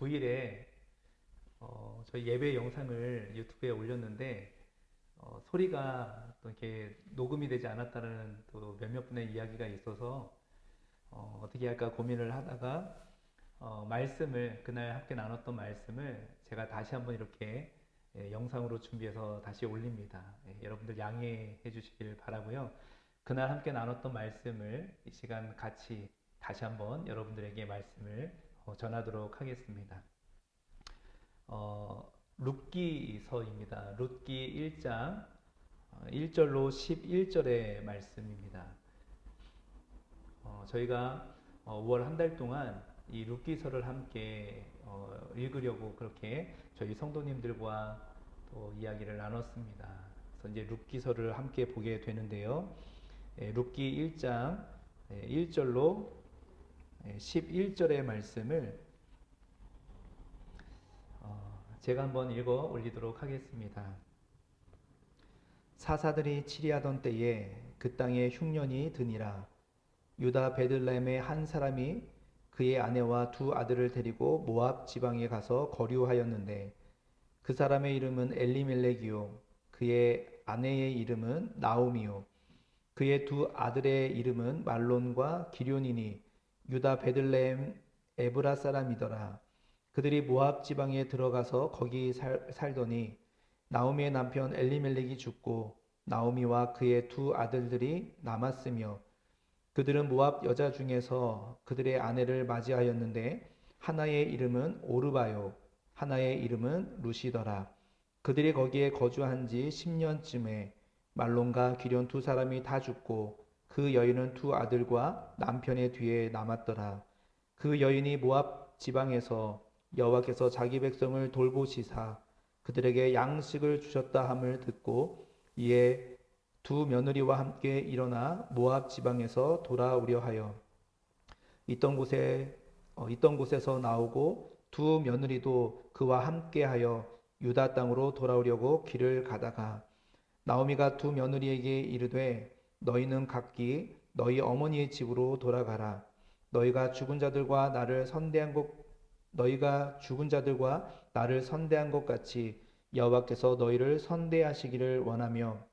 9일에 저희 예배 영상을 유튜브에 올렸는데 소리가 또 이렇게 녹음이 되지 않았다는 또 몇몇 분의 이야기가 있어서 어떻게 할까 고민을 하다가 말씀을 그날 함께 나눴던 말씀을 제가 다시 한번 이렇게 영상으로 준비해서 다시 올립니다. 여러분들 양해해 주시길 바라고요. 그날 함께 나눴던 말씀을 이 시간 같이 다시 한번 여러분들에게 말씀을 전하도록 하겠습니다. 룻기서입니다. 룻기 1장 1절로 11절의 말씀입니다. 저희가 5월 한 달 동안 이 룻기서를 함께 읽으려고 그렇게 저희 성도님들과 또 이야기를 나눴습니다. 그래서 이제 룻기서를 함께 보게 되는데요. 룻기 1장 1절로 11절의 말씀을 제가 한번 읽어 올리도록 하겠습니다. 사사들이 치리하던 때에 그 땅에 흉년이 드니라. 유다 베들레헴의 한 사람이 그의 아내와 두 아들을 데리고 모압 지방에 가서 거류하였는데 그 사람의 이름은 엘리멜렉이요 그의 아내의 이름은 나오미요 그의 두 아들의 이름은 말론과 기럐이니 유다 베들레헴 에브라 사람이더라. 그들이 모압 지방에 들어가서 거기 살더니 나오미의 남편 엘리멜렉이 죽고 나오미와 그의 두 아들들이 남았으며 그들은 모압 여자 중에서 그들의 아내를 맞이하였는데 하나의 이름은 오르바요 하나의 이름은 루시더라. 그들이 거기에 거주한 지 10년쯤에 말론과 기럐 두 사람이 다 죽고 그 여인은 두 아들과 남편의 뒤에 남았더라. 그 여인이 모압 지방에서 여호와께서 자기 백성을 돌보시사 그들에게 양식을 주셨다 함을 듣고 이에 두 며느리와 함께 일어나 모압 지방에서 돌아오려 하여 있던 곳에서 나오고 두 며느리도 그와 함께하여 유다 땅으로 돌아오려고 길을 가다가 나오미가 두 며느리에게 이르되 너희는 각기 너희 어머니의 집으로 돌아가라. 너희가 죽은 자들과 나를 선대한 것 같이 여호와께서 너희를 선대하시기를 원하며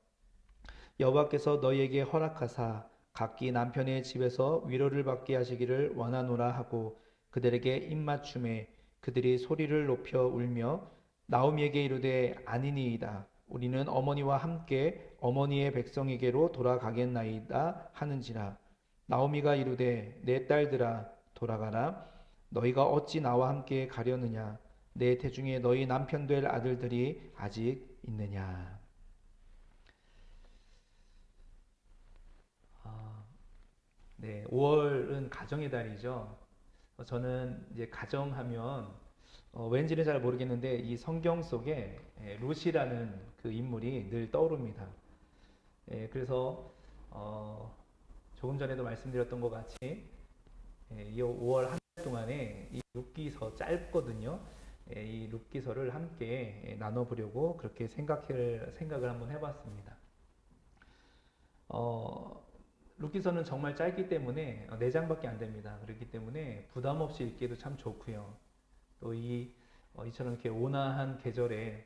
여호와께서 너희에게 허락하사 각기 남편의 집에서 위로를 받게 하시기를 원하노라 하고 그들에게 입맞춤에 그들이 소리를 높여 울며 나오미에게 이르되 아니니이다. 우리는 어머니와 함께 어머니의 백성에게로 돌아가겠나이다 하는지라. 나오미가 이르되 내 딸들아 돌아가라. 너희가 어찌 나와 함께 가려느냐. 내 태중에 너희 남편 될 아들들이 아직 있느냐. 네, 5월은 가정의 달이죠. 저는 이제 가정하면 왠지는 잘 모르겠는데 이 성경 속에 룻이라는 그 인물이 늘 떠오릅니다. 그래서 조금 전에도 말씀드렸던 것 같이 이 5월 한 달 동안에 이 룻기서 짧거든요. 이 룻기서를 함께 나눠보려고 그렇게 생각을 한번 해봤습니다. 룻기서는 정말 짧기 때문에 4장밖에 안 됩니다. 그렇기 때문에 부담 없이 읽기도 참 좋고요. 또 이처럼 이렇게 온화한 계절에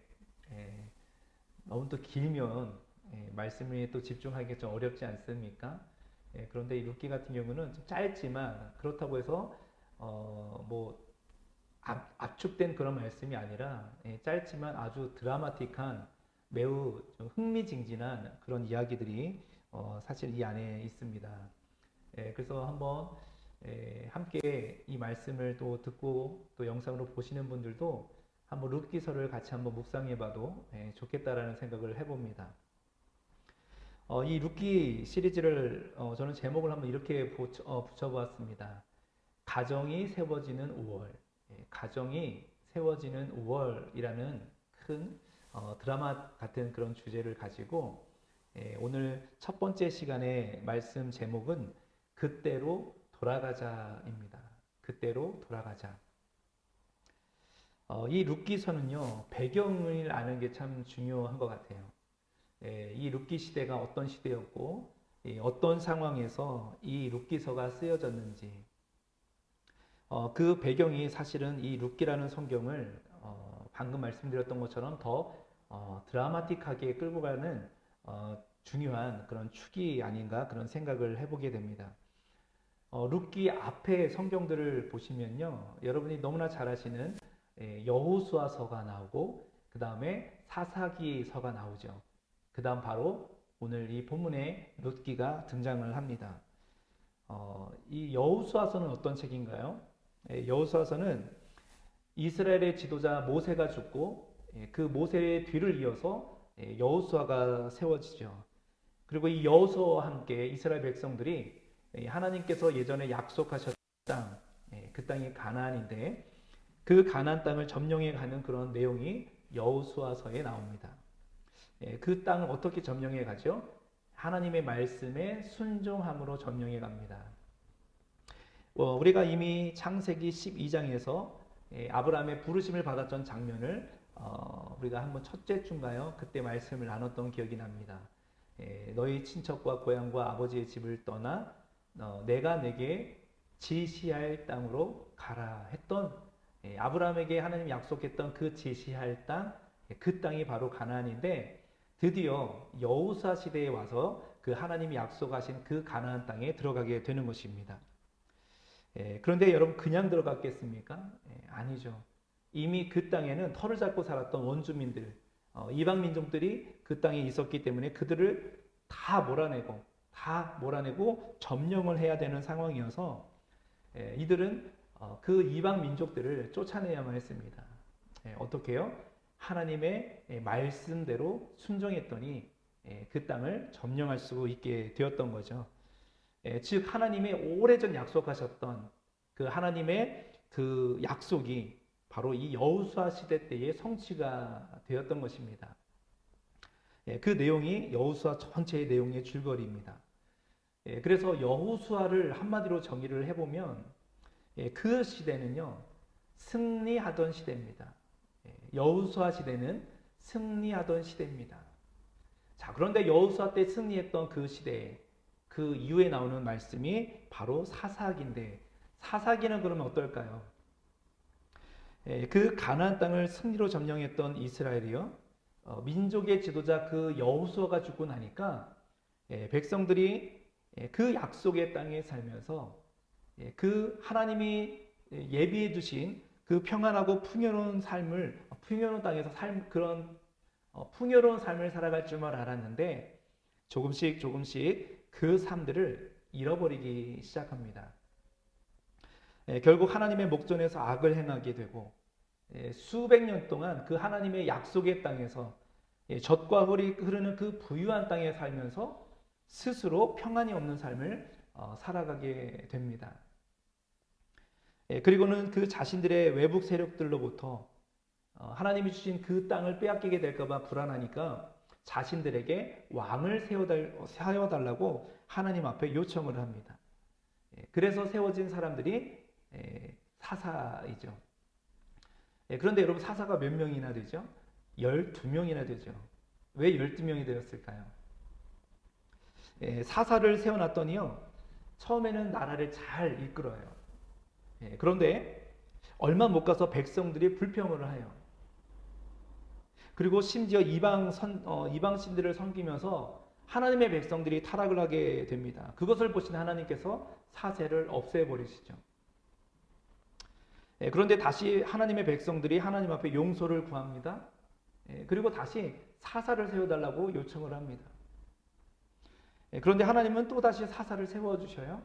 너무 또 길면 말씀에 또 집중하기가 좀 어렵지 않습니까? 그런데 이 룻기 같은 경우는 좀 짧지만 그렇다고 해서 뭐 압축된 그런 말씀이 아니라 짧지만 아주 드라마틱한 매우 좀 흥미진진한 그런 이야기들이 사실 이 안에 있습니다. 그래서 한번 함께 이 말씀을 또 듣고 또 영상으로 보시는 분들도 한번 룻기서를 같이 한번 묵상해봐도 좋겠다라는 생각을 해봅니다. 이 룻기 시리즈를 저는 제목을 한번 이렇게 붙여보았습니다. 가정이 세워지는 5월. 가정이 세워지는 5월이라는 큰 드라마 같은 그런 주제를 가지고 오늘 첫 번째 시간의 말씀 제목은 그때로 돌아가자입니다. 그때로 돌아가자. 이 룻기서는요, 배경을 아는 게 참 중요한 것 같아요. 이 룻기 시대가 어떤 시대였고, 어떤 상황에서 이 룻기서가 쓰여졌는지, 그 배경이 사실은 이 룻기라는 성경을 방금 말씀드렸던 것처럼 더 드라마틱하게 끌고 가는 중요한 그런 축이 아닌가 그런 생각을 해보게 됩니다. 룻기 앞에 성경들을 보시면요, 여러분이 너무나 잘 아시는 여호수아서가 나오고 그 다음에 사사기서가 나오죠. 그 다음 바로 오늘 이 본문에 룻기가 등장을 합니다. 이 여호수아서는 어떤 책인가요? 여호수아서는 이스라엘의 지도자 모세가 죽고 그 모세의 뒤를 이어서 여호수아가 세워지죠. 그리고 이 여호수아와 함께 이스라엘 백성들이 하나님께서 예전에 약속하셨던 땅, 그 땅이 가나안인데 그 가나안 땅을 점령해 가는 그런 내용이 여호수아서에 나옵니다. 그 땅을 어떻게 점령해 가죠? 하나님의 말씀에 순종함으로 점령해 갑니다. 우리가 이미 창세기 12장에서 아브라함의 부르심을 받았던 장면을 우리가 한번 첫째 주인가요? 그때 말씀을 나눴던 기억이 납니다. 너희 친척과 고향과 아버지의 집을 떠나 내가 내게 지시할 땅으로 가라 했던 아브라함에게 하나님이 약속했던 그 지시할 땅, 그 땅이 바로 가나안인데 드디어 여호수아 시대에 와서 그 하나님이 약속하신 그 가나안 땅에 들어가게 되는 것입니다. 그런데 여러분 그냥 들어갔겠습니까? 아니죠. 이미 그 땅에는 터를 잡고 살았던 원주민들, 이방 민족들이 그 땅에 있었기 때문에 그들을 다 몰아내고 점령을 해야 되는 상황이어서 이들은 그 이방 민족들을 쫓아내야만 했습니다. 어떻게요? 하나님의 말씀대로 순종했더니 그 땅을 점령할 수 있게 되었던 거죠. 즉 하나님의 오래전 약속하셨던 그 하나님의 그 약속이 바로 이 여호수아 시대 때의 성취가 되었던 것입니다. 그 내용이 여호수아 전체의 내용의 줄거리입니다. 그래서 여호수아를 한마디로 정의를 해보면 그 시대는요 승리하던 시대입니다. 여호수아 시대는 승리하던 시대입니다. 자, 그런데 여호수아 때 승리했던 그 시대에 그 이후에 나오는 말씀이 바로 사사기인데 사사기는 그러면 어떨까요? 그 가나안 땅을 승리로 점령했던 이스라엘이요 민족의 지도자 그 여호수아가 죽고 나니까 백성들이 그 약속의 땅에 살면서 그 하나님이 예비해 두신 그 평안하고 풍요로운 삶을 풍요로운 땅에서 그런 풍요로운 삶을 살아갈 줄만 알았는데 조금씩 그 삶들을 잃어버리기 시작합니다. 결국 하나님의 목전에서 악을 행하게 되고 수백 년 동안 그 하나님의 약속의 땅에서 젖과 꿀이 흐르는 그 부유한 땅에 살면서 스스로 평안이 없는 삶을 살아가게 됩니다. 그리고는 그 자신들의 외부 세력들로부터 하나님이 주신 그 땅을 빼앗기게 될까봐 불안하니까 자신들에게 왕을 세워달라고 하나님 앞에 요청을 합니다. 그래서 세워진 사람들이 사사이죠. 그런데 여러분 사사가 몇 명이나 되죠? 12명이나 되죠. 왜 12명이 되었을까요? 사사를 세워놨더니요. 처음에는 나라를 잘 이끌어요. 그런데 얼마 못 가서 백성들이 불평을 해요. 그리고 심지어 이방 신들을 섬기면서 하나님의 백성들이 타락을 하게 됩니다. 그것을 보신 하나님께서 사세를 없애버리시죠. 그런데 다시 하나님의 백성들이 하나님 앞에 용서를 구합니다. 그리고 다시 사사를 세워달라고 요청을 합니다. 그런데 하나님은 또 다시 사사를 세워주셔요.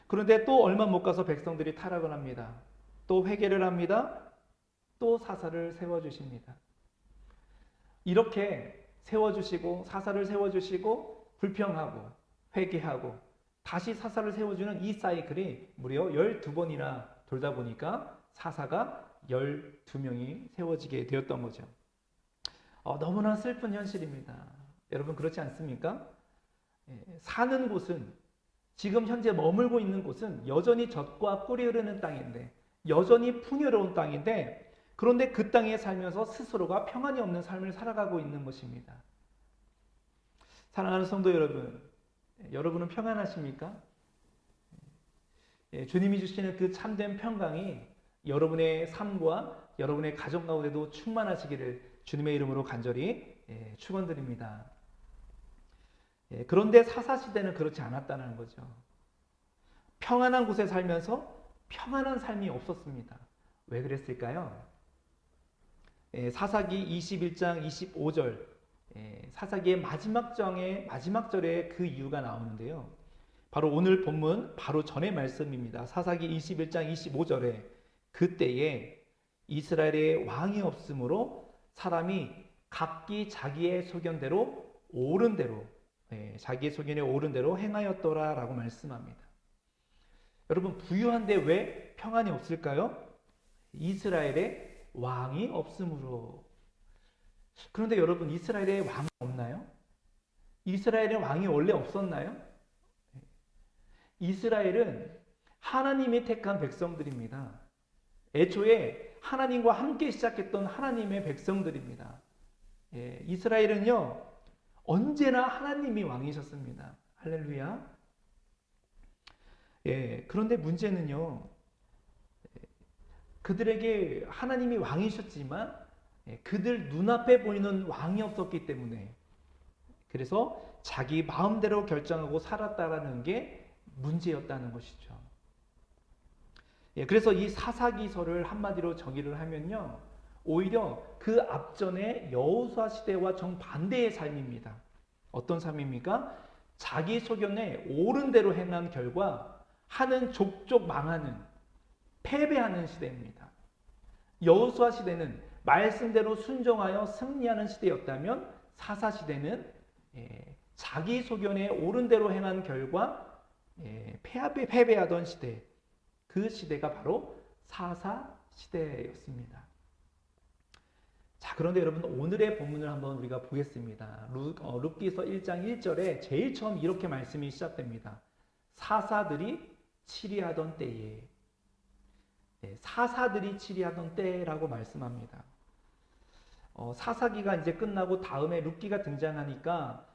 그런데 또 얼마 못 가서 백성들이 타락을 합니다. 또 회개를 합니다. 또 사사를 세워주십니다. 이렇게 세워주시고 사사를 세워주시고 불평하고 회개하고 다시 사사를 세워주는 이 사이클이 무려 12번이나 돌다 보니까 사사가 12명이 세워지게 되었던 거죠. 너무나 슬픈 현실입니다. 여러분 그렇지 않습니까? 사는 곳은 지금 현재 머물고 있는 곳은 여전히 젖과 꿀이 흐르는 땅인데 여전히 풍요로운 땅인데 그런데 그 땅에 살면서 스스로가 평안이 없는 삶을 살아가고 있는 것입니다. 사랑하는 성도 여러분, 여러분은 평안하십니까? 주님이 주시는 그 참된 평강이 여러분의 삶과 여러분의 가정 가운데도 충만하시기를 주님의 이름으로 간절히 축원드립니다. 그런데 사사시대는 그렇지 않았다는 거죠. 평안한 곳에 살면서 평안한 삶이 없었습니다. 왜 그랬을까요? 사사기 21장 25절, 사사기의 마지막 장의 마지막 절에 그 이유가 나오는데요. 바로 오늘 본문 바로 전의 말씀입니다. 사사기 21장 25절에 그때에 이스라엘의 왕이 없으므로 사람이 각기 자기의 소견대로 옳은 대로 자기의 소견에 옳은 대로 행하였더라라고 말씀합니다. 여러분, 부유한데 왜 평안이 없을까요? 이스라엘의 왕이 없으므로. 그런데 여러분, 이스라엘에 왕이 없나요? 이스라엘에 왕이 원래 없었나요? 이스라엘은 하나님이 택한 백성들입니다. 애초에 하나님과 함께 시작했던 하나님의 백성들입니다. 이스라엘은요, 언제나 하나님이 왕이셨습니다. 할렐루야. 그런데 문제는요, 그들에게 하나님이 왕이셨지만 그들 눈앞에 보이는 왕이 없었기 때문에, 그래서 자기 마음대로 결정하고 살았다라는 게 문제였다는 것이죠. 그래서 이 사사기서를 한마디로 정의를 하면요, 오히려 그 앞전의 여호수아 시대와 정반대의 삶입니다. 어떤 삶입니까? 자기 소견에 옳은 대로 행한 결과 하는 족족 망하는, 패배하는 시대입니다. 여호수아 시대는 말씀대로 순종하여 승리하는 시대였다면, 사사 시대는 자기 소견에 옳은 대로 행한 결과 패배하던 시대, 그 시대가 바로 사사 시대였습니다. 자, 그런데 여러분, 오늘의 본문을 한번 우리가 보겠습니다. 룻기서 1장 1절에 제일 처음 이렇게 말씀이 시작됩니다. 사사들이 치리하던 때에. 사사들이 치리하던 때라고 말씀합니다. 사사기가 이제 끝나고 다음에 룻기가 등장하니까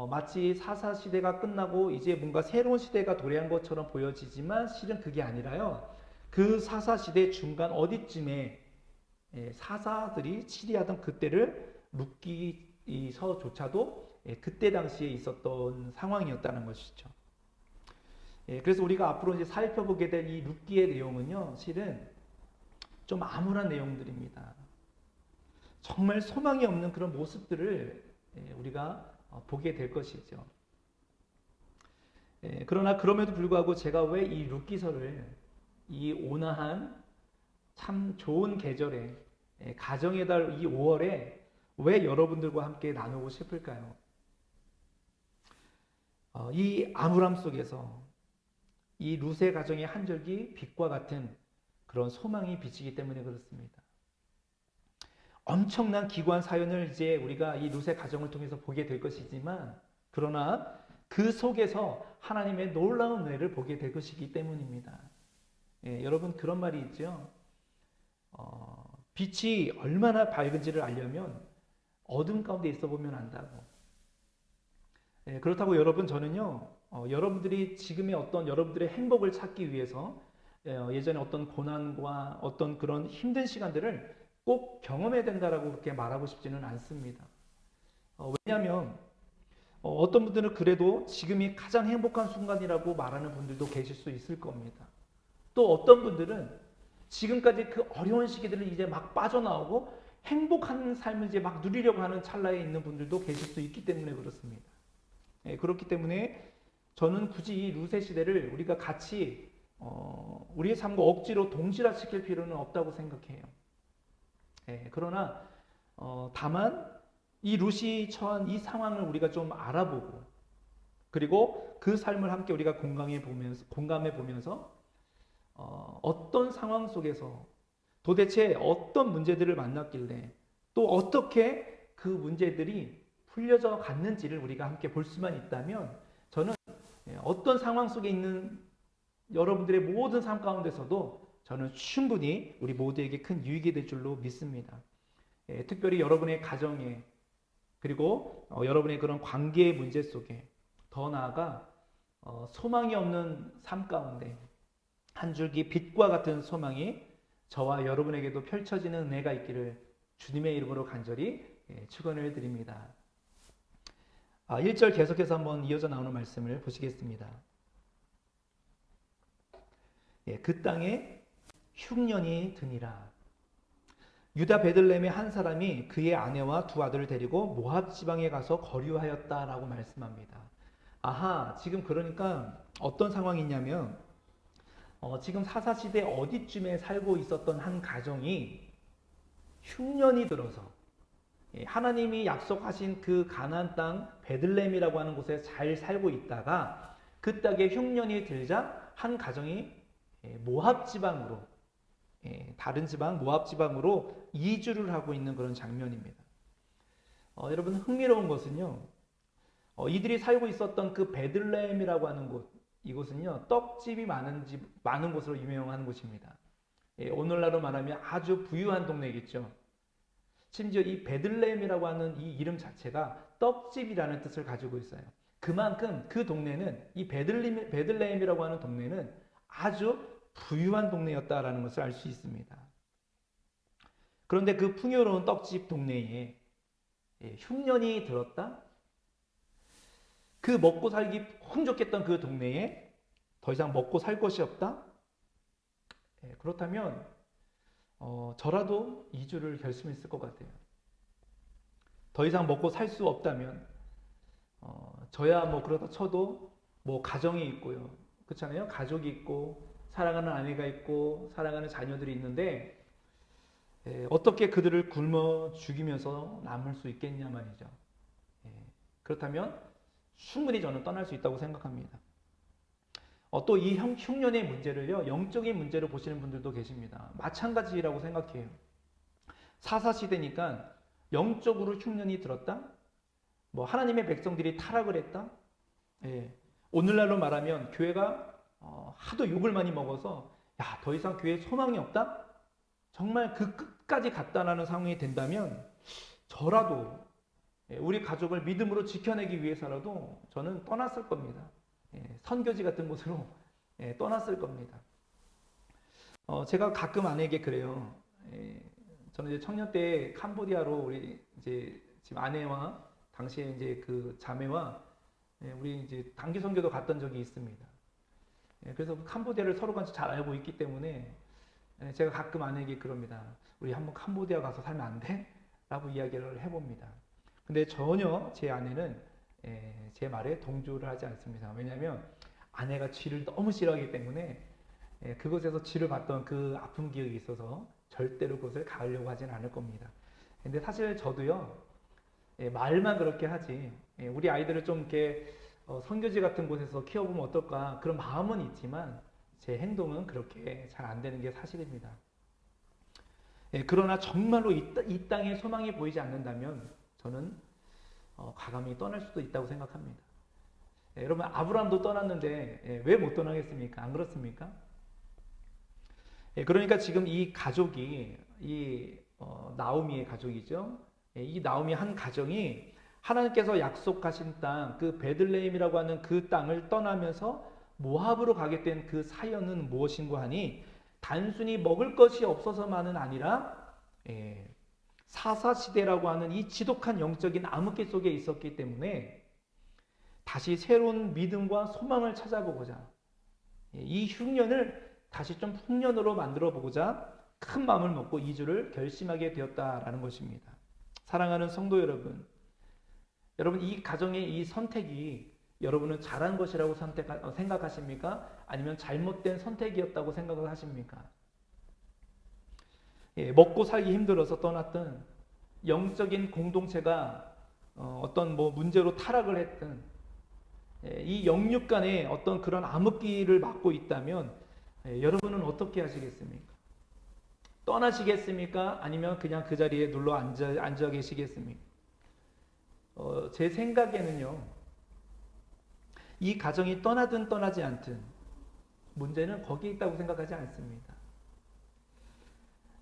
마치 사사 시대가 끝나고 이제 뭔가 새로운 시대가 도래한 것처럼 보여지지만 실은 그게 아니라요, 그 사사 시대 중간 어디쯤에 사사들이 치리하던 그때를 룻기서조차도 그때 당시에 있었던 상황이었다는 것이죠. 그래서 우리가 앞으로 이제 살펴보게 될 이 룻기의 내용은요, 실은 좀 암울한 내용들입니다. 정말 소망이 없는 그런 모습들을 우리가 보게 될 것이죠. 그러나 그럼에도 불구하고 제가 왜 이 룻기서를 이 온화한 참 좋은 계절에, 가정의 달 이 5월에 왜 여러분들과 함께 나누고 싶을까요? 이 암울함 속에서 이 룻의 가정의 한 절기 빛과 같은 그런 소망이 비치기 때문에 그렇습니다. 엄청난 기구한 사연을 이제 우리가 이 룻의 가정을 통해서 보게 될 것이지만, 그러나 그 속에서 하나님의 놀라운 은혜를 보게 될 것이기 때문입니다. 여러분, 그런 말이 있죠. 빛이 얼마나 밝은지를 알려면 어둠 가운데 있어 보면 안다고. 그렇다고 여러분, 저는요, 여러분들이 지금의 어떤 여러분들의 행복을 찾기 위해서 예전에 어떤 고난과 어떤 그런 힘든 시간들을 꼭 경험해야 된다라고 그렇게 말하고 싶지는 않습니다. 왜냐하면 어떤 분들은 그래도 지금이 가장 행복한 순간이라고 말하는 분들도 계실 수 있을 겁니다. 또 어떤 분들은 지금까지 그 어려운 시기들을 이제 막 빠져나오고 행복한 삶을 이제 막 누리려고 하는 찰나에 있는 분들도 계실 수 있기 때문에 그렇습니다. 그렇기 때문에 저는 굳이 이 룻의 시대를 우리가 같이 우리의 삶과 억지로 동질화시킬 필요는 없다고 생각해요. 그러나 다만 이 룻이 처한 이 상황을 우리가 좀 알아보고, 그리고 그 삶을 함께 우리가 공감해 보면서 어떤 상황 속에서 도대체 어떤 문제들을 만났길래 또 어떻게 그 문제들이 풀려져 갔는지를 우리가 함께 볼 수만 있다면, 저는 어떤 상황 속에 있는 여러분들의 모든 삶 가운데서도 저는 충분히 우리 모두에게 큰 유익이 될 줄로 믿습니다. 특별히 여러분의 가정에, 그리고 여러분의 그런 관계의 문제 속에, 더 나아가 소망이 없는 삶 가운데 한 줄기 빛과 같은 소망이 저와 여러분에게도 펼쳐지는 은혜가 있기를 주님의 이름으로 간절히 축원을 드립니다. 1절 계속해서 한번 이어져 나오는 말씀을 보시겠습니다. 그 땅에 흉년이 드니라. 유다 베들레헴의 한 사람이 그의 아내와 두 아들을 데리고 모압 지방에 가서 거류하였다라고 말씀합니다. 지금 그러니까 어떤 상황이 있냐면 지금 사사시대 어디쯤에 살고 있었던 한 가정이 흉년이 들어서 하나님이 약속하신 그 가나안 땅 베들레헴이라고 하는 곳에 잘 살고 있다가 그 땅에 흉년이 들자 한 가정이 모압 지방으로 다른 지방 모압 지방으로 이주를 하고 있는 그런 장면입니다. 여러분 흥미로운 것은요. 이들이 살고 있었던 그 베들레헴이라고 하는 곳 이곳은요 떡집이 많은 곳으로 유명한 곳입니다. 오늘날로 말하면 아주 부유한 동네겠죠. 심지어 이 베들레헴이라고 하는 이 이름 자체가 떡집이라는 뜻을 가지고 있어요. 그만큼 그 동네는 이 베들레헴이라고 하는 동네는 아주 부유한 동네였다라는 것을 알 수 있습니다. 그런데 그 풍요로운 떡집 동네에 흉년이 들었다? 그 먹고 살기 풍족했던 그 동네에 더 이상 먹고 살 것이 없다? 그렇다면 저라도 이주를 결심했을 것 같아요. 더 이상 먹고 살 수 없다면 저야 뭐 그러다 쳐도 뭐 가정이 있고요. 그렇잖아요. 가족이 있고 사랑하는 아내가 있고 사랑하는 자녀들이 있는데 어떻게 그들을 굶어 죽이면서 남을 수 있겠냐 말이죠. 그렇다면 충분히 저는 떠날 수 있다고 생각합니다. 또 이 흉년의 문제를요 영적인 문제로 보시는 분들도 계십니다. 마찬가지라고 생각해요. 사사시대니까 영적으로 흉년이 들었다. 뭐 하나님의 백성들이 타락을 했다. 오늘날로 말하면 교회가 하도 욕을 많이 먹어서 더 이상 교회에 소망이 없다. 정말 그 끝까지 갔다라는 상황이 된다면 저라도 우리 가족을 믿음으로 지켜내기 위해서라도 저는 떠났을 겁니다. 선교지 같은 곳으로 떠났을 겁니다. 제가 가끔 아내에게 그래요. 저는 이제 청년 때 캄보디아로 우리 이제 지금 아내와 당시에 이제 그 자매와 우리 이제 단기 선교도 갔던 적이 있습니다. 그래서 캄보디아를 서로가 잘 알고 있기 때문에 제가 가끔 아내에게 그럽니다. 우리 한번 캄보디아 가서 살면 안 돼? 라고 이야기를 해봅니다. 근데 전혀 제 아내는 제 말에 동조를 하지 않습니다. 왜냐하면 아내가 쥐를 너무 싫어하기 때문에 그곳에서 쥐를 봤던 그 아픈 기억이 있어서 절대로 그곳을 가려고 하진 않을 겁니다. 근데 사실 저도요 말만 그렇게 하지 우리 아이들을 좀 이렇게 선교지 같은 곳에서 키워보면 어떨까 그런 마음은 있지만 제 행동은 그렇게 잘 안 되는 게 사실입니다. 그러나 정말로 이 땅에 소망이 보이지 않는다면 저는 과감히 떠날 수도 있다고 생각합니다. 여러분 아브라함도 떠났는데 왜 못 떠나겠습니까? 안 그렇습니까? 그러니까 지금 이 가족이 나오미의 가족이죠. 이 나오미 한 가정이 하나님께서 약속하신 땅, 그 베들레헴이라고 하는 그 땅을 떠나면서 모압으로 가게 된 그 사연은 무엇인가 하니 단순히 먹을 것이 없어서만은 아니라 사사시대라고 하는 이 지독한 영적인 암흑기 속에 있었기 때문에 다시 새로운 믿음과 소망을 찾아보고자 이 흉년을 다시 좀 풍년으로 만들어 보고자 큰 마음을 먹고 이주를 결심하게 되었다라는 것입니다. 사랑하는 성도 여러분, 여러분 이 가정의 이 선택이 여러분은 잘한 것이라고 생각하십니까? 아니면 잘못된 선택이었다고 생각을 하십니까? 먹고 살기 힘들어서 떠났든 영적인 공동체가 어떤 문제로 타락을 했든 이 영육 간에 어떤 그런 암흑기를 맞고 있다면 여러분은 어떻게 하시겠습니까? 떠나시겠습니까? 아니면 그냥 그 자리에 눌러 앉아 계시겠습니까? 제 생각에는요, 이 가정이 떠나든 떠나지 않든 문제는 거기에 있다고 생각하지 않습니다.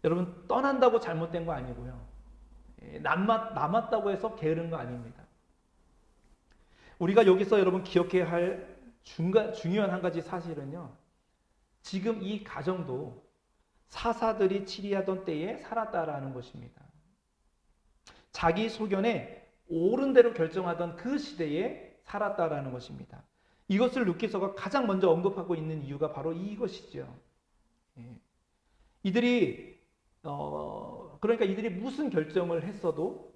여러분, 떠난다고 잘못된 거 아니고요. 남았다고 해서 게으른 거 아닙니다. 우리가 여기서 여러분 기억해야 할 중요한 한 가지 사실은요, 지금 이 가정도 사사들이 치리하던 때에 살았다라는 것입니다. 자기 소견에 옳은 대로 결정하던 그 시대에 살았다라는 것입니다. 이것을 루키서가 가장 먼저 언급하고 있는 이유가 바로 이것이죠. 이들이 그러니까 이들이 무슨 결정을 했어도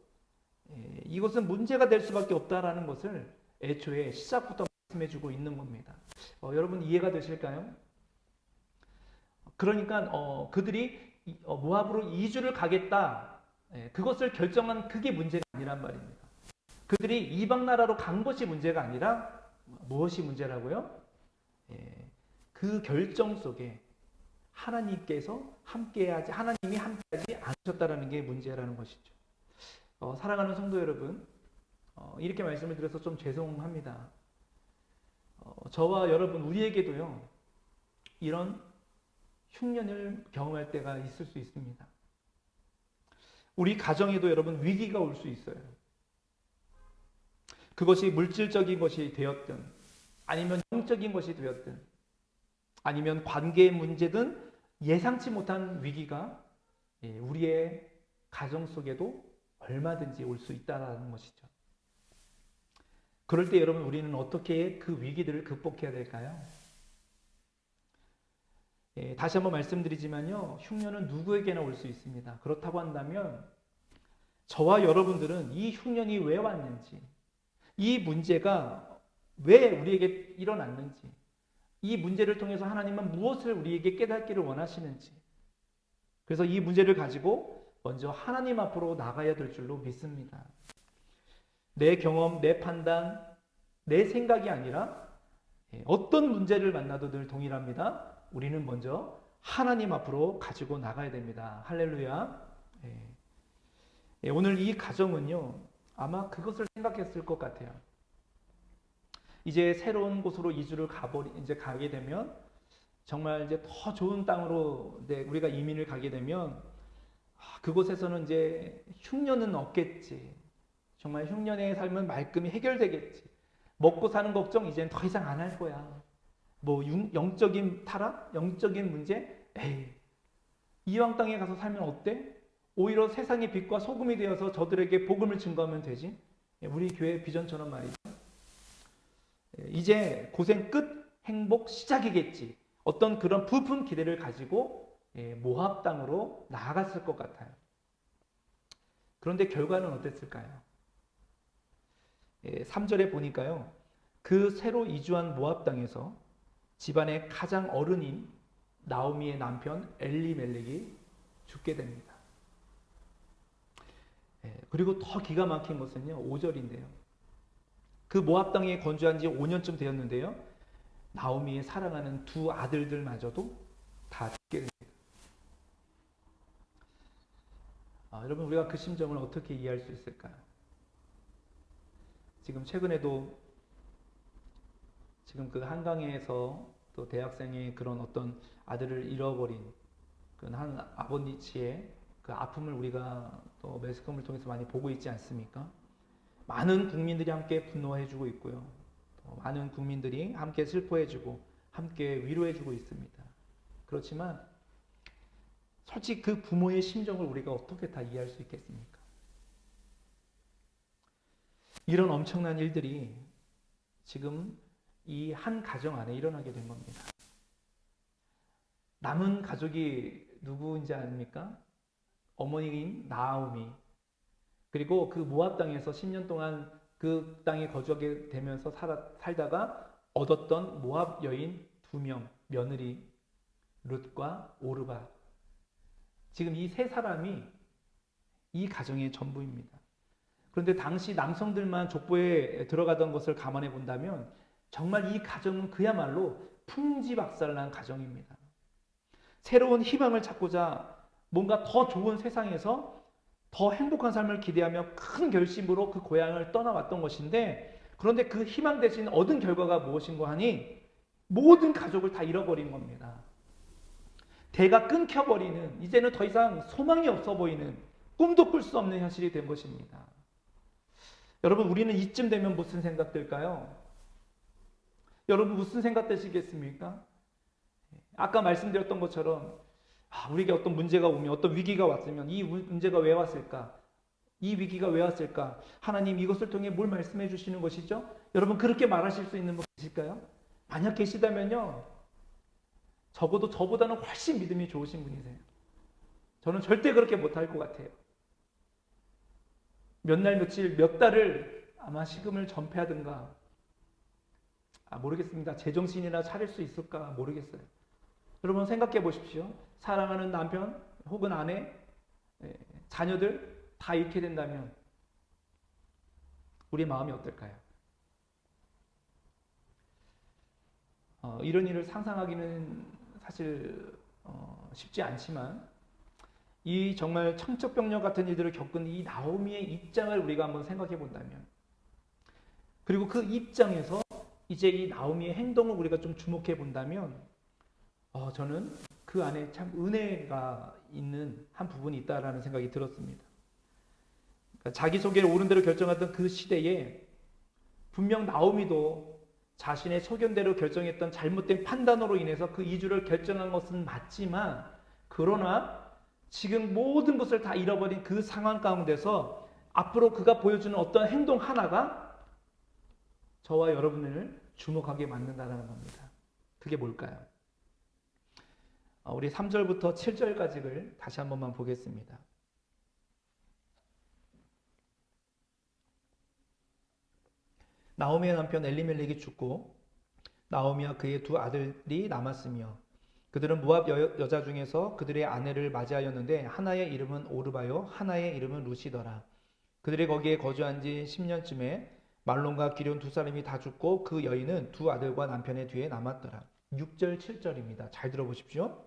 이것은 문제가 될 수밖에 없다라는 것을 애초에 시작부터 말씀해주고 있는 겁니다. 여러분 이해가 되실까요? 그러니까 그들이 모압으로 이주를 가겠다. 그것을 결정한 그게 문제가 아니란 말입니다. 그들이 이방 나라로 간 것이 문제가 아니라 무엇이 문제라고요? 그 결정 속에 하나님이 함께하지 않으셨다라는 게 문제라는 것이죠. 사랑하는 성도 여러분, 이렇게 말씀을 드려서 좀 죄송합니다. 저와 여러분 우리에게도요 이런 흉년을 경험할 때가 있을 수 있습니다. 우리 가정에도 여러분 위기가 올 수 있어요. 그것이 물질적인 것이 되었든 아니면 영적인 것이 되었든 아니면 관계의 문제든 예상치 못한 위기가 우리의 가정 속에도 얼마든지 올 수 있다는 것이죠. 그럴 때 여러분 우리는 어떻게 그 위기들을 극복해야 될까요? 다시 한번 말씀드리지만요. 흉년은 누구에게나 올 수 있습니다. 그렇다고 한다면 저와 여러분들은 이 흉년이 왜 왔는지, 이 문제가 왜 우리에게 일어났는지, 이 문제를 통해서 하나님은 무엇을 우리에게 깨닫기를 원하시는지, 그래서 이 문제를 가지고 먼저 하나님 앞으로 나가야 될 줄로 믿습니다. 내 경험, 내 판단, 내 생각이 아니라 어떤 문제를 만나도 늘 동일합니다. 우리는 먼저 하나님 앞으로 가지고 나가야 됩니다. 할렐루야. 오늘 이 가정은요, 아마 그것을 생각했을 것 같아요. 이제 새로운 곳으로 이주를 가게 되면 정말 이제 더 좋은 땅으로 우리가 이민을 가게 되면 그곳에서는 이제 흉년은 없겠지. 정말 흉년의 삶은 말끔히 해결되겠지. 먹고 사는 걱정 이제는 더 이상 안 할 거야. 뭐 영적인 타락, 영적인 문제, 이방 땅에 가서 살면 어때? 오히려 세상의 빛과 소금이 되어서 저들에게 복음을 증거하면 되지. 우리 교회 비전처럼 말이죠. 이제 고생 끝, 행복 시작이겠지. 어떤 그런 부푼 기대를 가지고 모압 땅으로 나아갔을 것 같아요. 그런데 결과는 어땠을까요? 3절에 보니까요. 그 새로 이주한 모압 땅에서 집안의 가장 어른인 나오미의 남편 엘리멜렉이 죽게 됩니다. 그리고 더 기가 막힌 것은요. 5절인데요. 그 모압 땅에 건조한 지 5년쯤 되었는데요. 나오미의 사랑하는 두 아들들마저도 다 죽게 됩니다. 여러분 우리가 그 심정을 어떻게 이해할 수 있을까요? 지금 최근에도 지금 그 한강에서 또 대학생의 그런 어떤 아들을 잃어버린 그 한 아버지의 그 아픔을 우리가 또 매스컴을 통해서 많이 보고 있지 않습니까? 많은 국민들이 함께 분노해주고 있고요. 또 많은 국민들이 함께 슬퍼해주고 함께 위로해주고 있습니다. 그렇지만 솔직히 그 부모의 심정을 우리가 어떻게 다 이해할 수 있겠습니까? 이런 엄청난 일들이 지금 이 한 가정 안에 일어나게 된 겁니다. 남은 가족이 누구인지 아닙니까? 어머니인 나오미, 그리고 그 모압 땅에서 10년 동안 그 땅에 거주하게 되면서 살다가 얻었던 모압 여인 2명, 며느리 룻과 오르바. 지금 이 세 사람이 이 가정의 전부입니다. 그런데 당시 남성들만 족보에 들어가던 것을 감안해 본다면 정말 이 가정은 그야말로 풍지박살난 가정입니다. 새로운 희망을 찾고자 뭔가 더 좋은 세상에서 더 행복한 삶을 기대하며 큰 결심으로 그 고향을 떠나왔던 것인데, 그런데 그 희망 대신 얻은 결과가 무엇인고 하니 모든 가족을 다 잃어버린 겁니다. 대가 끊겨버리는, 이제는 더 이상 소망이 없어 보이는, 꿈도 꿀 수 없는 현실이 된 것입니다. 여러분 우리는 이쯤 되면 무슨 생각 들까요? 여러분 무슨 생각 드시겠습니까? 아까 말씀드렸던 것처럼 우리에게 어떤 문제가 오면, 어떤 위기가 왔으면 이 문제가 왜 왔을까? 이 위기가 왜 왔을까? 하나님 이것을 통해 뭘 말씀해 주시는 것이죠? 여러분 그렇게 말하실 수 있는 분 계실까요? 만약 계시다면요, 적어도 저보다는 훨씬 믿음이 좋으신 분이세요. 저는 절대 그렇게 못할 것 같아요. 몇 날 며칠 몇 달을 아마 식음을 전폐하든가, 모르겠습니다. 제정신이나 차릴 수 있을까 모르겠어요. 여러분 생각해 보십시오. 사랑하는 남편 혹은 아내, 자녀들 다 잃게 된다면 우리 마음이 어떨까요? 이런 일을 상상하기는 사실 쉽지 않지만, 이 정말 청천벽력 같은 일들을 겪은 이 나오미의 입장을 우리가 한번 생각해 본다면, 그리고 그 입장에서 이제 이 나오미의 행동을 우리가 좀 주목해 본다면, 저는 그 안에 참 은혜가 있는 한 부분이 있다라는 생각이 들었습니다. 그러니까 자기소개를 옳은 대로 결정하던 그 시대에 분명 나오미도 자신의 소견대로 결정했던 잘못된 판단으로 인해서 그 이주를 결정한 것은 맞지만, 그러나 지금 모든 것을 다 잃어버린 그 상황 가운데서 앞으로 그가 보여주는 어떤 행동 하나가 저와 여러분을 주목하게 만든다는 겁니다. 그게 뭘까요? 우리 3절부터 7절까지를 다시 한 번만 보겠습니다. 나오미의 남편 엘리멜렉이 죽고 나오미와 그의 두 아들이 남았으며, 그들은 모압 여자 중에서 그들의 아내를 맞이하였는데 하나의 이름은 오르바요 하나의 이름은 루시더라. 그들이 거기에 거주한 지 10년쯤에 말론과 기럨 두 사람이 다 죽고 그 여인은 두 아들과 남편의 뒤에 남았더라. 6절 7절입니다. 잘 들어보십시오.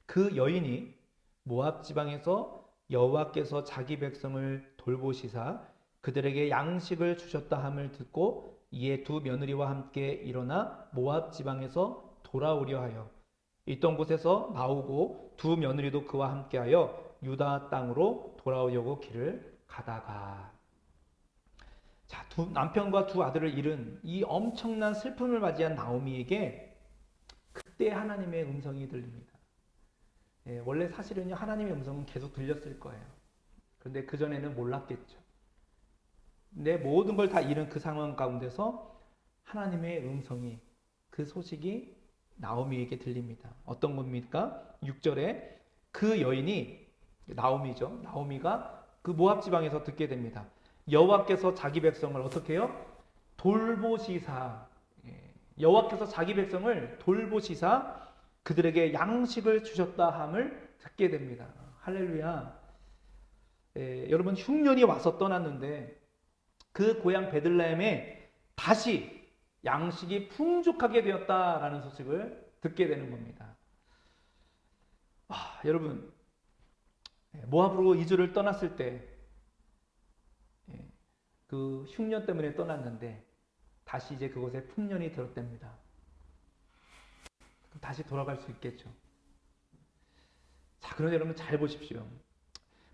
그 여인이 모압 지방에서 여호와께서 자기 백성을 돌보시사 그들에게 양식을 주셨다 함을 듣고 이에 두 며느리와 함께 일어나 모압 지방에서 돌아오려 하여 있던 곳에서 나오고 두 며느리도 그와 함께하여 유다 땅으로 돌아오려고 길을 가다가. 두 남편과 두 아들을 잃은 이 엄청난 슬픔을 맞이한 나오미에게 그때 하나님의 음성이 들립니다. 원래 사실은요, 하나님의 음성은 계속 들렸을 거예요. 그런데 그전에는 몰랐겠죠. 내 모든 걸 다 잃은 그 상황 가운데서 하나님의 음성이, 그 소식이 나오미에게 들립니다. 어떤 겁니까? 6절에 그 여인이, 나오미죠. 나오미가 그 모압 지방에서 듣게 됩니다. 여호와께서 자기 백성을 어떻게 해요? 돌보시사. 여호와께서 자기 백성을 돌보시사 그들에게 양식을 주셨다 함을 듣게 됩니다. 할렐루야. 여러분 흉년이 와서 떠났는데 그 고향 베들레헴에 다시 양식이 풍족하게 되었다라는 소식을 듣게 되는 겁니다. 여러분 모압으로 이주를 떠났을 때 그 흉년 때문에 떠났는데 다시 이제 그곳에 풍년이 들었답니다. 다시 돌아갈 수 있겠죠. 자, 그런데 여러분 잘 보십시오.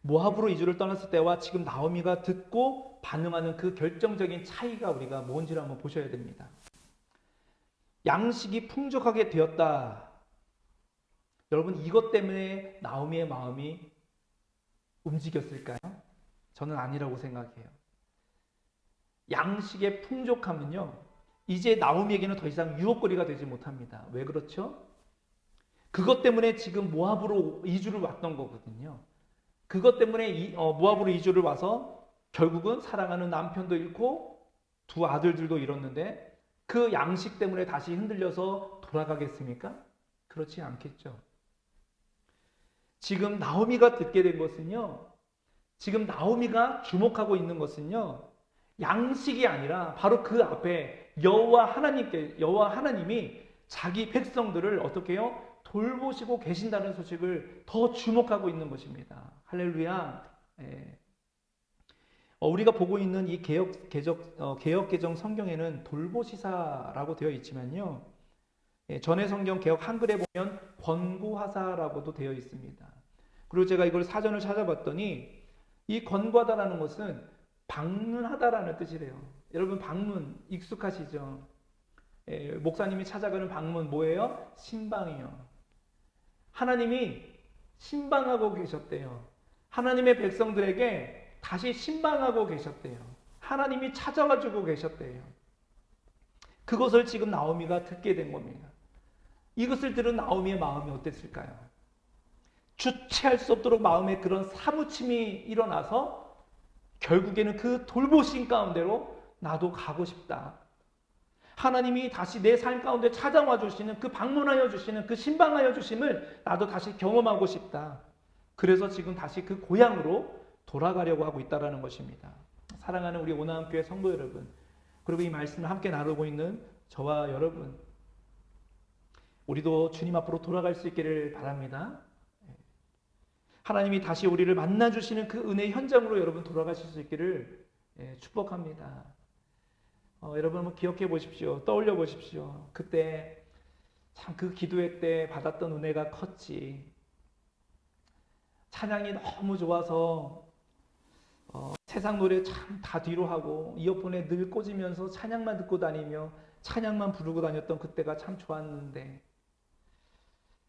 모압으로 이주를 떠났을 때와 지금 나오미가 듣고 반응하는 그 결정적인 차이가 우리가 뭔지를 한번 보셔야 됩니다. 양식이 풍족하게 되었다. 여러분 이것 때문에 나오미의 마음이 움직였을까요? 저는 아니라고 생각해요. 양식의 풍족함은요, 이제 나오미에게는 더 이상 유혹거리가 되지 못합니다. 왜 그렇죠? 그것 때문에 지금 모압으로 이주를 왔던 거거든요. 그것 때문에 모압으로 이주를 와서 결국은 사랑하는 남편도 잃고 두 아들들도 잃었는데 그 양식 때문에 다시 흔들려서 돌아가겠습니까? 그렇지 않겠죠. 지금 나오미가 듣게 된 것은요, 지금 나오미가 주목하고 있는 것은요, 양식이 아니라 바로 그 앞에 여호와 하나님이 자기 백성들을 어떻게 해요? 돌보시고 계신다는 소식을 더 주목하고 있는 것입니다. 할렐루야. 우리가 보고 있는 이 개역개정 성경에는 돌보시사라고 되어 있지만요, 전해 성경 개역 한글에 보면 권고하사라고도 되어 있습니다. 그리고 제가 이걸 사전을 찾아봤더니 이 권고하다라는 것은 방문하다라는 뜻이래요. 여러분 방문 익숙하시죠? 목사님이 찾아가는 방문 뭐예요? 신방이요. 하나님이 신방하고 계셨대요. 하나님의 백성들에게 다시 신방하고 계셨대요. 하나님이 찾아와 주고 계셨대요. 그것을 지금 나오미가 듣게 된 겁니다. 이것을 들은 나오미의 마음이 어땠을까요? 주체할 수 없도록 마음에 그런 사무침이 일어나서 결국에는 그 돌보심 가운데로 나도 가고 싶다. 하나님이 다시 내 삶 가운데 찾아와 주시는 그 방문하여 주시는 그 신방하여 주심을 나도 다시 경험하고 싶다. 그래서 지금 다시 그 고향으로 돌아가려고 하고 있다는 것입니다. 사랑하는 우리 오나함교회 성도 여러분, 그리고 이 말씀을 함께 나누고 있는 저와 여러분, 우리도 주님 앞으로 돌아갈 수 있기를 바랍니다. 하나님이 다시 우리를 만나주시는 그 은혜의 현장으로 여러분 돌아가실 수 있기를 축복합니다. 여러분 한번 기억해 보십시오. 떠올려 보십시오. 그때 참 그 기도회 때 받았던 은혜가 컸지. 찬양이 너무 좋아서 세상 노래 참 다 뒤로 하고 이어폰에 늘 꽂으면서 찬양만 듣고 다니며 찬양만 부르고 다녔던 그때가 참 좋았는데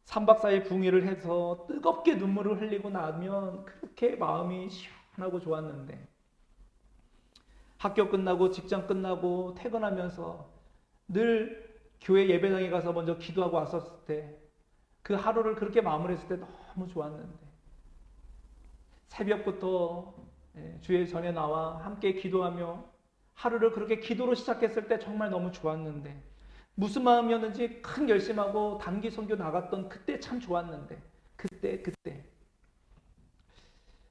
3박 4일 붕괴를 해서 뜨겁게 눈물을 흘리고 나면 그렇게 마음이 시원하고 좋았는데 학교 끝나고 직장 끝나고 퇴근하면서 늘 교회 예배당에 가서 먼저 기도하고 왔었을 때 그 하루를 그렇게 마무리했을 때 너무 좋았는데 새벽부터 주의 전에 나와 함께 기도하며 하루를 그렇게 기도로 시작했을 때 정말 너무 좋았는데 무슨 마음이었는지 큰 결심하고 단기 선교 나갔던 그때 참 좋았는데 그때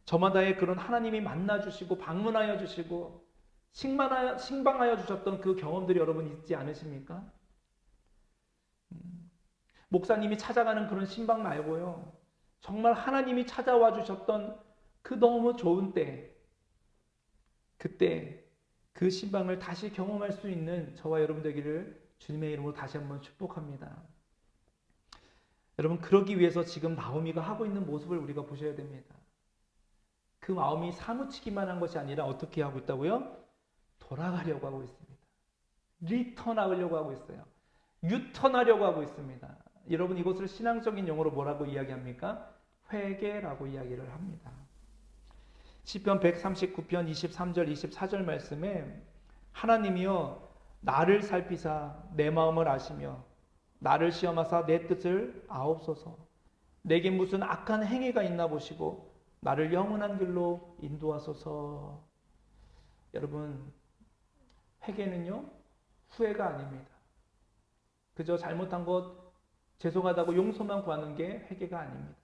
저마다의 그런 하나님이 만나주시고 방문하여 주시고 신방하여 주셨던 그 경험들이 여러분 있지 않으십니까? 목사님이 찾아가는 그런 신방 말고요. 정말 하나님이 찾아와 주셨던 그 너무 좋은 때, 그때 그 신방을 다시 경험할 수 있는 저와 여러분 되기를 주님의 이름으로 다시 한번 축복합니다. 여러분 그러기 위해서 지금 나오미가 하고 있는 모습을 우리가 보셔야 됩니다. 그 마음이 사무치기만 한 것이 아니라 어떻게 하고 있다고요? 돌아가려고 하고 있습니다. 리턴하려고 하고 있어요. 유턴하려고 하고 있습니다. 여러분 이것을 신앙적인 용어로 뭐라고 이야기합니까? 회개라고 이야기를 합니다. 시편 139편 23절 24절 말씀에 하나님이여 나를 살피사 내 마음을 아시며 나를 시험하사 내 뜻을 아옵소서. 내게 무슨 악한 행위가 있나 보시고 나를 영원한 길로 인도하소서. 여러분 회개는요 후회가 아닙니다. 그저 잘못한 것 죄송하다고 용서만 구하는 게 회개가 아닙니다.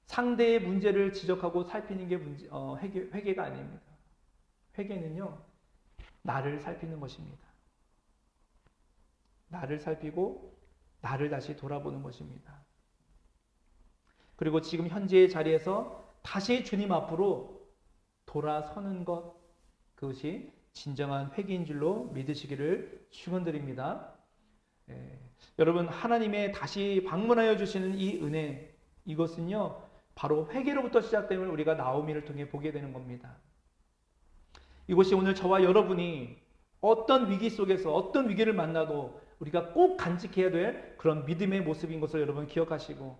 상대의 문제를 지적하고 살피는 게 회개가 아닙니다. 회개는요 나를 살피는 것입니다. 나를 살피고 나를 다시 돌아보는 것입니다. 그리고 지금 현재의 자리에서 다시 주님 앞으로 돌아서는 것, 그것이 진정한 회개인 줄로 믿으시기를 축원드립니다. 여러분 하나님의 다시 방문하여 주시는 이 은혜, 이것은요 바로 회개로부터 시작됨을 우리가 나오미를 통해 보게 되는 겁니다. 이것이 오늘 저와 여러분이 어떤 위기 속에서 어떤 위기를 만나도 우리가 꼭 간직해야 될 그런 믿음의 모습인 것을 여러분 기억하시고,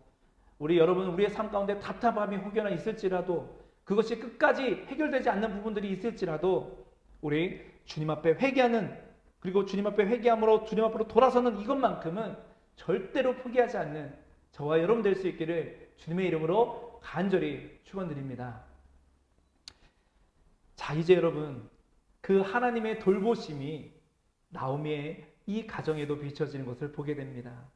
우리의 삶 가운데 답답함이 혹여나 있을지라도, 그것이 끝까지 해결되지 않는 부분들이 있을지라도 우리 주님 앞에 회개하는, 그리고 주님 앞에 회개함으로 주님 앞으로 돌아서는 이것만큼은 절대로 포기하지 않는 저와 여러분 될 수 있기를 주님의 이름으로 간절히 축원드립니다. 자, 이제 여러분 그 하나님의 돌보심이 나오미의 이 가정에도 비춰지는 것을 보게 됩니다.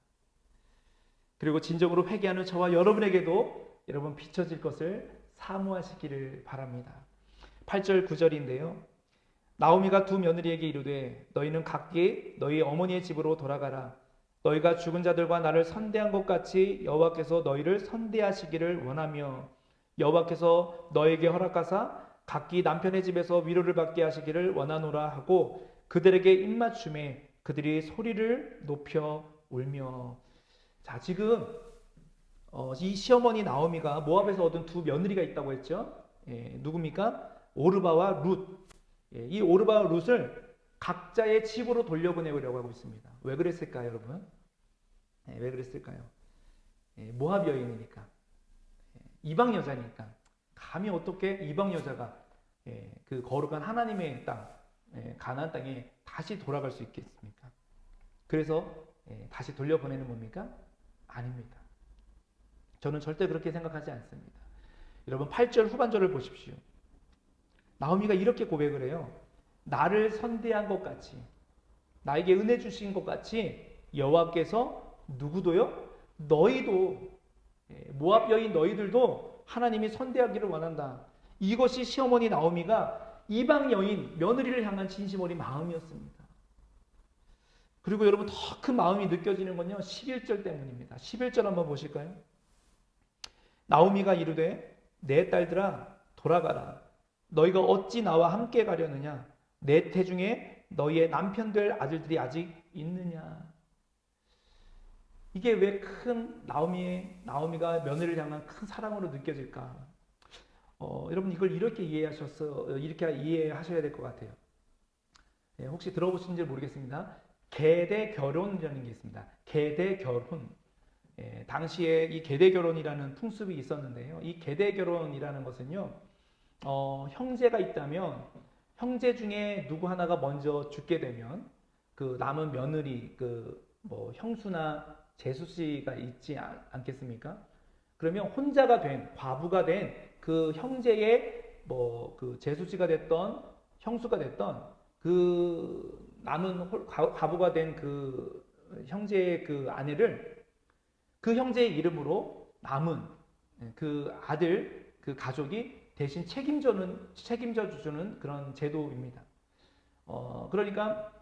그리고 진정으로 회개하는 저와 여러분에게도 여러분 비춰질 것을 사모하시기를 바랍니다. 8절 9절인데요. 나오미가 두 며느리에게 이르되 너희는 각기 너희 어머니의 집으로 돌아가라. 너희가 죽은 자들과 나를 선대한 것 같이 여호와께서 너희를 선대하시기를 원하며 여호와께서 너에게 허락하사 각기 남편의 집에서 위로를 받게 하시기를 원하노라 하고 그들에게 입맞춤에 그들이 소리를 높여 울며. 자, 지금 이 시어머니 나오미가 모압에서 얻은 두 며느리가 있다고 했죠. 누굽니까? 오르바와 룻. 이 오르바와 룻을 각자의 집으로 돌려보내려고 하고 있습니다. 왜 그랬을까요, 여러분? 왜 그랬을까요? 모압 여인이니까, 이방 여자니까. 감히 어떻게 이방 여자가 그 거룩한 하나님의 땅, 가나안 땅에 다시 돌아갈 수 있겠습니까? 그래서 다시 돌려보내는 겁니까? 아닙니다. 저는 절대 그렇게 생각하지 않습니다. 여러분 8절 후반절을 보십시오. 나오미가 이렇게 고백을 해요. 나를 선대한 것 같이, 나에게 은혜 주신 것 같이 여호와께서 누구도요? 너희도, 모압 여인 너희들도 하나님이 선대하기를 원한다. 이것이 시어머니 나오미가 이방 여인 며느리를 향한 진심 어린 마음이었습니다. 그리고 여러분 더 큰 마음이 느껴지는 건요 11절 때문입니다. 11절 한번 보실까요? 나오미가 이르되 내 딸들아 돌아가라. 너희가 어찌 나와 함께 가려느냐? 내 태중에 너희의 남편 될 아들들이 아직 있느냐? 이게 왜 큰 나오미가 며느리를 향한 큰 사랑으로 느껴질까? 여러분 이걸 이렇게 이렇게 이해하셔야 될 것 같아요. 혹시 들어보신지 모르겠습니다. 계대 결혼이라는 게 있습니다. 계대 결혼. 당시에 이 계대 결혼이라는 풍습이 있었는데요. 이 계대 결혼이라는 것은요, 형제가 있다면 형제 중에 누구 하나가 먼저 죽게 되면 그 남은 며느리, 뭐 형수나 제수씨가 있지 않겠습니까? 그러면 혼자가 된, 과부가 된 그 형제의 뭐 그 제수씨가 됐던 형수가 됐던 그 남은 과부가 된 그 형제의 그 아내를 그 형제의 이름으로 남은 그 아들, 그 가족이 대신 책임져 주는 그런 제도입니다. 그러니까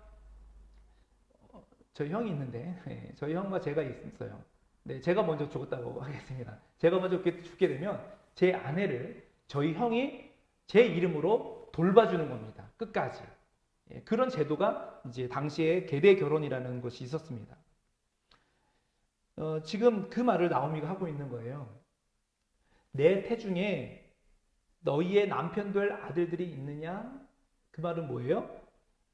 저희 형이 있는데, 저희 형과 제가 있어요. 네, 제가 먼저 죽었다고 하겠습니다. 제가 먼저 죽게 되면 제 아내를 저희 형이 제 이름으로 돌봐주는 겁니다. 끝까지. 그런 제도가 이제 당시에 계대 결혼이라는 것이 있었습니다. 지금 그 말을 나오미가 하고 있는 거예요. 내 태중에 너희의 남편 될 아들들이 있느냐? 그 말은 뭐예요?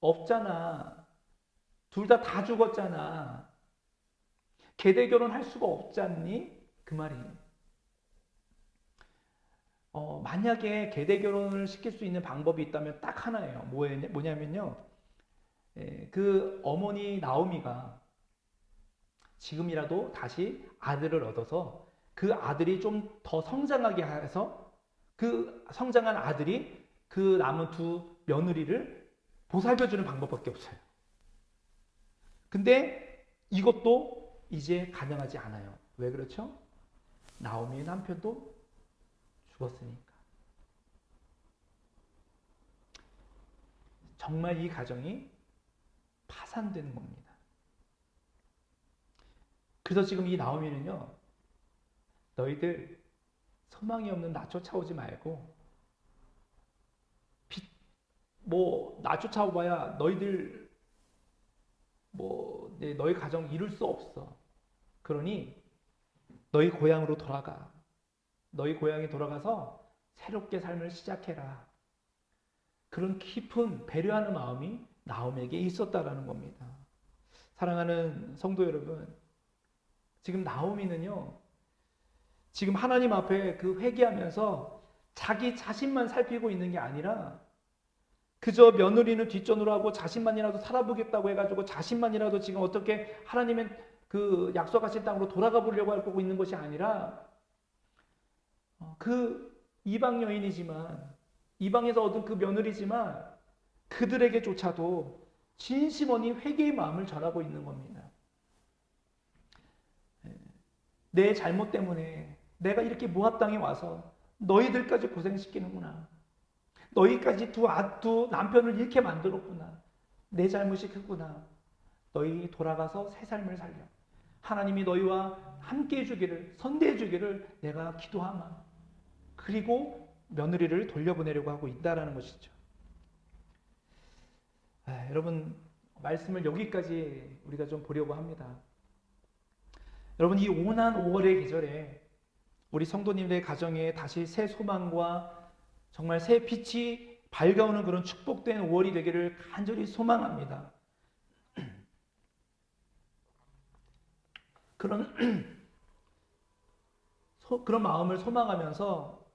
없잖아. 둘 다 죽었잖아. 계대 결혼할 수가 없잖니? 그 말이. 만약에 계대 결혼을 시킬 수 있는 방법이 있다면 딱 하나예요. 뭐냐면요. 그 어머니 나오미가 지금이라도 다시 아들을 얻어서 그 아들이 좀 더 성장하게 해서 그 성장한 아들이 그 남은 두 며느리를 보살펴주는 방법밖에 없어요. 근데 이것도 이제 가능하지 않아요. 왜 그렇죠? 나오미의 남편도 죽었으니까. 정말 이 가정이 파산되는 겁니다. 그래서 지금 이 나오미는요, 너희들 소망이 없는 나 쫓아오지 말고, 나 쫓아와봐야 너희들 너희 가정 이룰 수 없어. 그러니 너희 고향으로 돌아가. 너희 고향에 돌아가서 새롭게 삶을 시작해라. 그런 깊은 배려하는 마음이 나오미에게 있었다라는 겁니다. 사랑하는 성도 여러분, 지금 나오미는요, 지금 하나님 앞에 그 회개하면서 자기 자신만 살피고 있는 게 아니라 그저 며느리는 뒷전으로 하고 자신만이라도 살아보겠다고 해가지고 자신만이라도 지금 어떻게 하나님의 그 약속하신 땅으로 돌아가 보려고 하고 있는 것이 아니라 그 이방 여인이지만 이방에서 얻은 그 며느리지만 그들에게조차도 진심원이 회개의 마음을 전하고 있는 겁니다. 내 잘못 때문에 내가 이렇게 모압 땅에 와서 너희들까지 고생시키는구나. 너희까지 두 남편을 이렇게 만들었구나. 내 잘못이 크구나. 너희 돌아가서 새 삶을 살려. 하나님이 너희와 함께 해주기를, 선대해 주기를 내가 기도하마. 그리고 며느리를 돌려보내려고 하고 있다라는 것이죠. 여러분, 말씀을 여기까지 우리가 좀 보려고 합니다. 여러분, 이 오난 5월의 계절에 우리 성도님들의 가정에 다시 새 소망과 정말 새 빛이 밝아오는 그런 축복된 5월이 되기를 간절히 소망합니다. 그런 그런 마음을 소망하면서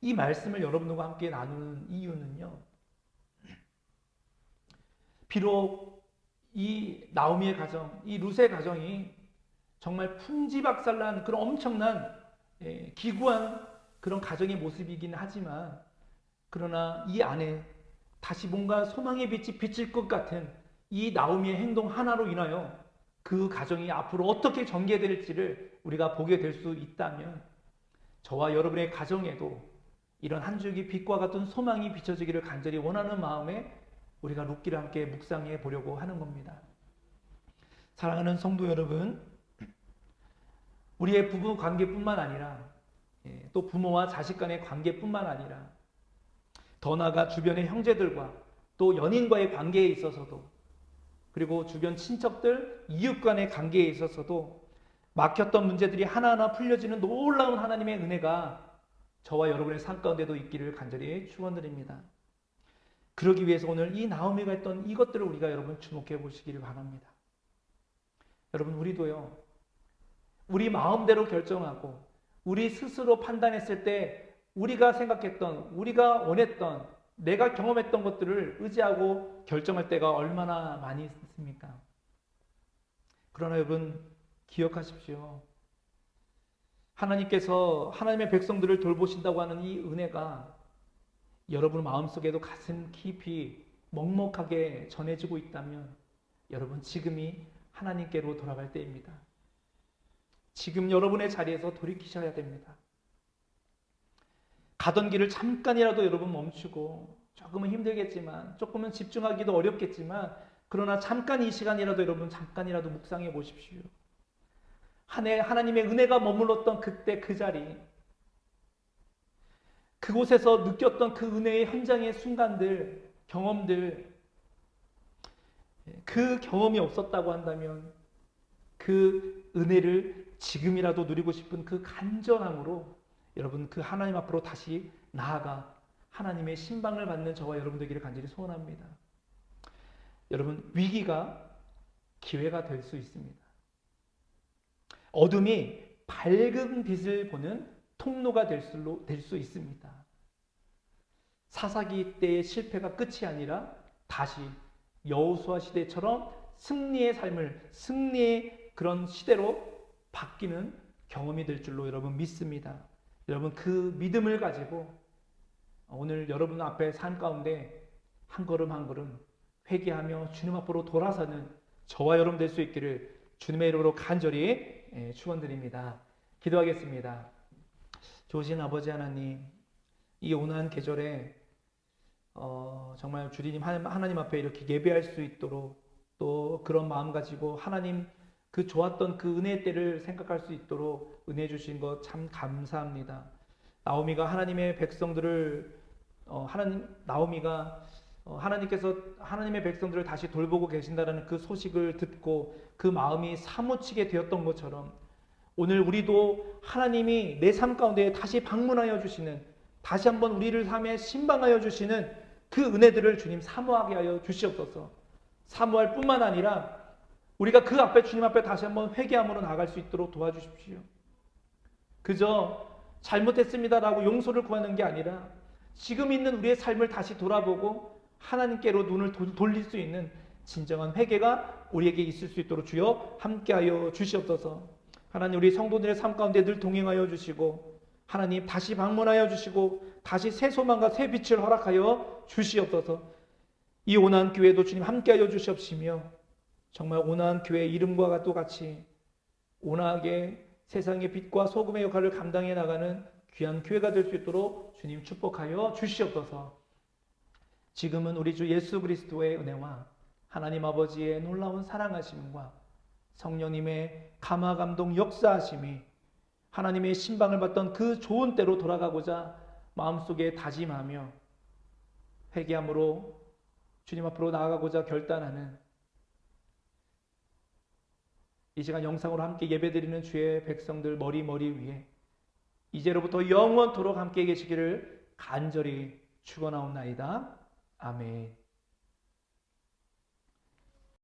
이 말씀을 여러분들과 함께 나누는 이유는요. 비록 이 나오미의 가정, 이 룻의 가정이 정말 풍지박살난 그런 엄청난 기구한 그런 가정의 모습이긴 하지만, 그러나 이 안에 다시 뭔가 소망의 빛이 비칠 것 같은 이 나오미의 행동 하나로 인하여 그 가정이 앞으로 어떻게 전개될지를 우리가 보게 될 수 있다면, 저와 여러분의 가정에도 이런 한 줄기 빛과 같은 소망이 비춰지기를 간절히 원하는 마음에 우리가 룻기를 함께 묵상해 보려고 하는 겁니다. 사랑하는 성도 여러분, 우리의 부부 관계뿐만 아니라 또 부모와 자식 간의 관계뿐만 아니라 더 나아가 주변의 형제들과 또 연인과의 관계에 있어서도, 그리고 주변 친척들, 이웃 간의 관계에 있어서도 막혔던 문제들이 하나하나 풀려지는 놀라운 하나님의 은혜가 저와 여러분의 삶 가운데도 있기를 간절히 축원드립니다. 그러기 위해서 오늘 이 나오미가 했던 이것들을 우리가 여러분 주목해 보시기를 바랍니다. 여러분, 우리도요, 우리 마음대로 결정하고 우리 스스로 판단했을 때 우리가 생각했던, 우리가 원했던, 내가 경험했던 것들을 의지하고 결정할 때가 얼마나 많이 있습니까? 그러나 여러분 기억하십시오. 하나님께서 하나님의 백성들을 돌보신다고 하는 이 은혜가 여러분 마음속에도 가슴 깊이 먹먹하게 전해지고 있다면, 여러분 지금이 하나님께로 돌아갈 때입니다. 지금 여러분의 자리에서 돌이키셔야 됩니다. 가던 길을 잠깐이라도 여러분 멈추고, 조금은 힘들겠지만, 조금은 집중하기도 어렵겠지만, 그러나 잠깐 이 시간이라도 여러분 잠깐이라도 묵상해 보십시오. 하나님의 은혜가 머물렀던 그때 그 자리, 그곳에서 느꼈던 그 은혜의 현장의 순간들, 경험들, 그 경험이 없었다고 한다면 그 은혜를 지금이라도 누리고 싶은 그 간절함으로 여러분 그 하나님 앞으로 다시 나아가 하나님의 신방을 받는 저와 여러분 되기를 간절히 소원합니다. 여러분, 위기가 기회가 될 수 있습니다. 어둠이 밝은 빛을 보는 통로가 될 수 있습니다. 사사기 때의 실패가 끝이 아니라 다시 여호수아 시대처럼 승리의 삶을, 승리의 그런 시대로 바뀌는 경험이 될 줄로 여러분 믿습니다. 여러분 그 믿음을 가지고 오늘 여러분 앞에 삶 가운데 한 걸음 한 걸음 회개하며 주님 앞으로 돌아서는 저와 여러분 될 수 있기를 주님의 이름으로 간절히 축원드립니다. 기도하겠습니다. 좋으신 아버지 하나님, 이 온화한 계절에 정말 주님 하나님 앞에 이렇게 예배할 수 있도록, 또 그런 마음 가지고 하나님 그 좋았던 그 은혜의 때를 생각할 수 있도록 은혜 주신 것 참 감사합니다. 나오미가 하나님의 백성들을 하나님께서 하나님의 백성들을 다시 돌보고 계신다는 그 소식을 듣고 그 마음이 사무치게 되었던 것처럼, 오늘 우리도 하나님이 내 삶 가운데 다시 방문하여 주시는, 다시 한번 우리를 삶에 신방하여 주시는 그 은혜들을 주님 사모하게 하여 주시옵소서. 사모할 뿐만 아니라 우리가 그 앞에 주님 앞에 다시 한번 회개함으로 나아갈 수 있도록 도와주십시오. 그저 잘못했습니다라고 용서를 구하는 게 아니라 지금 있는 우리의 삶을 다시 돌아보고 하나님께로 눈을 돌릴 수 있는 진정한 회개가 우리에게 있을 수 있도록 주여 함께하여 주시옵소서. 하나님, 우리 성도들의 삶 가운데 늘 동행하여 주시고, 하나님 다시 방문하여 주시고, 다시 새 소망과 새 빛을 허락하여 주시옵소서. 이 온화한 교회도 주님 함께하여 주시옵시며, 정말 온화한 교회의 이름과 똑같이 온화하게 세상의 빛과 소금의 역할을 감당해 나가는 귀한 교회가 될 수 있도록 주님 축복하여 주시옵소서. 지금은 우리 주 예수 그리스도의 은혜와 하나님 아버지의 놀라운 사랑하심과 성령님의 감화 감동 역사하심이 하나님의 신방을 받던 그 좋은 때로 돌아가고자 마음속에 다짐하며 회개함으로 주님 앞으로 나아가고자 결단하는 이 시간 영상으로 함께 예배드리는 주의 백성들 머리 위에 이제로부터 영원토록 함께 계시기를 간절히 죽어나옵나이다. 아멘.